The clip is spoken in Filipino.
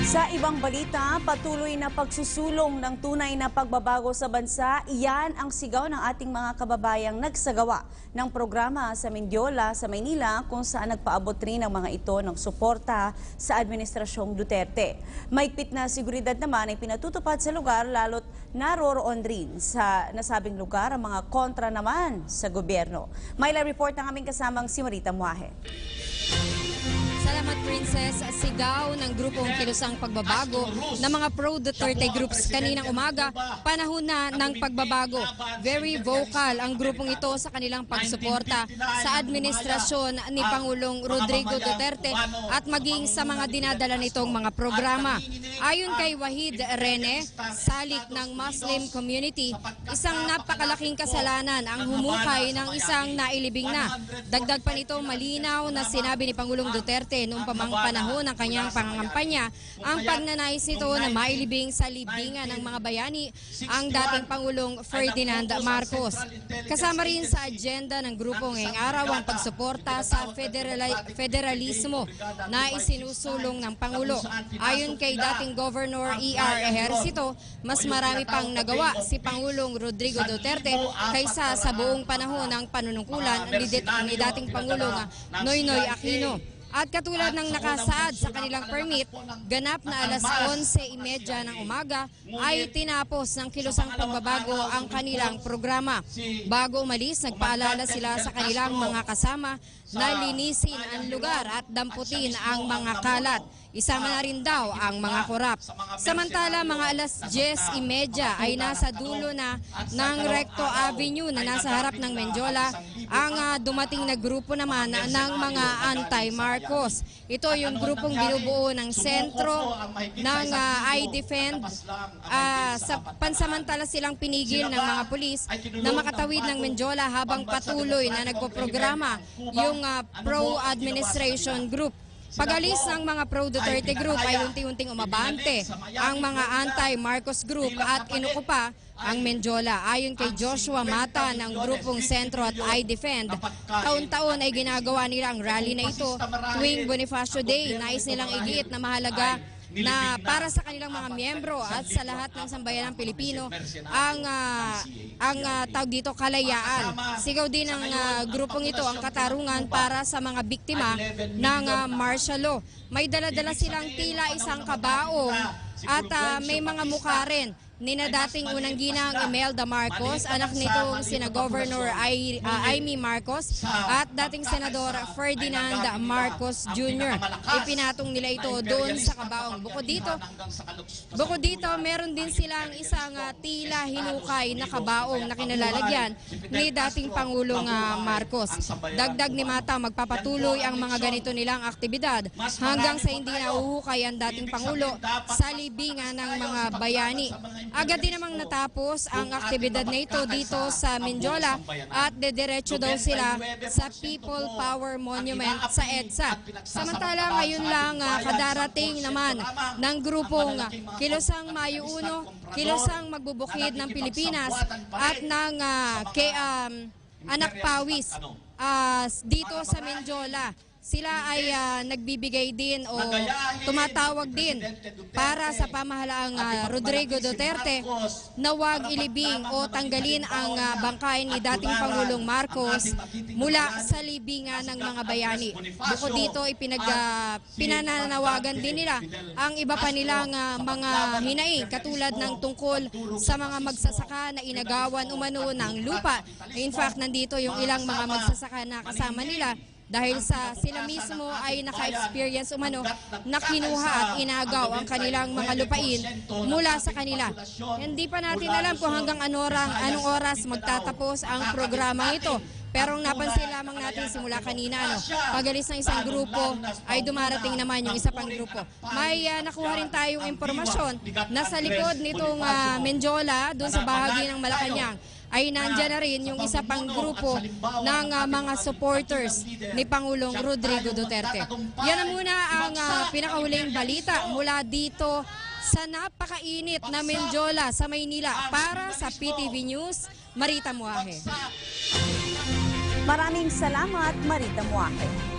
Sa ibang balita, patuloy na pagsusulong ng tunay na pagbabago sa bansa, iyan ang sigaw ng ating mga kababayang nagsagawa ng programa sa Mendiola sa Maynila kung saan nagpaabot rin ang mga ito ng suporta sa Administrasyong Duterte. Maigpit na seguridad naman ay pinatutupad sa lugar lalo't naroroon rin sa nasabing lugar ang mga kontra naman sa gobyerno. May report ng aming kasamang si Marita Muahe. Salamat, Princess. Sigaw ng grupong Kilusang Pagbabago ng mga pro-Duterte groups kaninang umaga, panahon na ng pagbabago. Very vocal ang grupong ito sa kanilang pagsuporta sa administrasyon ni Pangulong Rodrigo Duterte at maging sa mga dinadala nitong mga programa. Ayon kay Wahid Rene, salik ng Muslim community, isang napakalaking kasalanan ang humukay ng isang nailibing na. Dagdag pa nito, malinaw na sinabi ni Pangulong Duterte noong panahon ng kanyang pangangampanya ang pagnanais nito na mailibing sa libingan ng mga bayani ang dating Pangulong Ferdinand Marcos. Kasama rin sa agenda ng grupo ngayong araw ang pagsuporta sa federalismo na isinusulong ng Pangulo. Ayon kay dating Governor E.R. Ejercito, mas marami pang nagawa si Pangulong Rodrigo Duterte kaysa sa buong panahon ng panunungkulan ni dating Pangulong Noynoy Aquino. At katulad ng nakasaad sa kanilang permit, ganap na alas 11:30 ng umaga ay tinapos ng Kilusang Pagbabago ang kanilang programa. Bago umalis, nagpaalala sila sa kanilang mga kasama na linisin ang lugar at damputin ang mga kalat. Isama na rin daw ang mga korap. Samantala, mga alas 10:30 ay nasa dulo na ng Recto Avenue na nasa harap ng Mendiola ang dumating na grupo naman ng mga anti-Marcos. Ito yung grupong binubuo ng sentro ng I-Defend. Sa pansamantala silang pinigil ng mga pulis na makatawid ng Mendiola habang patuloy na nagpoprograma yung pro-administration group. Pag-alis ng mga pro-Duterte group ay unti-unting umabante ang mga anti-Marcos group at inukupa ang Mendiola. Ayon kay Joshua Mata ng grupong Sentro at I-Defend, taon-taon ay ginagawa nila ang rally na ito tuwing Bonifacio Day. Nais nilang igiit na mahalaga na para sa kanilang mga miyembro at sa lahat ng sambayanang Pilipino ang tawag dito kalayaan. Sigaw din ng grupong ito ang katarungan para sa mga biktima ng martial law. May dala-dala silang tila isang kabaong at may mga mukha rin ni na dating unang ginang Imelda Marcos, anak nitong sina Governor Amy Marcos at dating Senador Ferdinand Marcos Jr. Ipinatong nila ito doon sa kabaong. Bukod dito, meron din silang isang tila hinukay na kabaong na kinalalagyan ni dating Pangulong Marcos. Dagdag ni Mata, magpapatuloy ang mga ganito nilang aktibidad hanggang sa hindi nahuhukay ang dating Pangulo sa libingan ng mga bayani. Agad din namang natapos ang aktibidad na ito dito sa Mendiola at dediretso daw sila sa People Power Monument sa EDSA. Samantala ngayon lang kadarating naman ng grupong Kilusang Mayo 1, Kilusang Magbubukid ng Pilipinas at ng Anak Pawis dito sa Mendiola. Sila ay nagbibigay din o tumatawag din para sa pamahalaang Rodrigo Duterte na huwag ilibing o tanggalin ang bangkay ni dating Pangulong Marcos mula sa libingan ng mga bayani. Bukod dito, pinananawagan din nila ang iba pa nilang mga hinaing katulad ng tungkol sa mga magsasaka na inagawan umano ng lupa. In fact, nandito yung ilang mga magsasaka na kasama nila dahil sa sila mismo ay naka-experience umano na kinuha at inagaw ang kanilang mga lupain mula sa kanila. Hindi pa natin alam kung hanggang anong oras magtatapos ang programa ito. Pero napansin lamang natin simula kanina, pag-alis ng isang grupo ay dumarating naman yung isa pang grupo. May nakuha rin tayong impormasyon na sa likod nitong Mendiola, doon sa bahagi ng Malacanang, ay nandyan na rin yung isa pang grupo ng mga supporters ni Pangulong Rodrigo Duterte. Yan na muna ang pinakahuling balita mula dito sa napakainit na Mendiola sa Maynila. Para sa PTV News, Marita Muahe. Maraming salamat, Marita Muahe.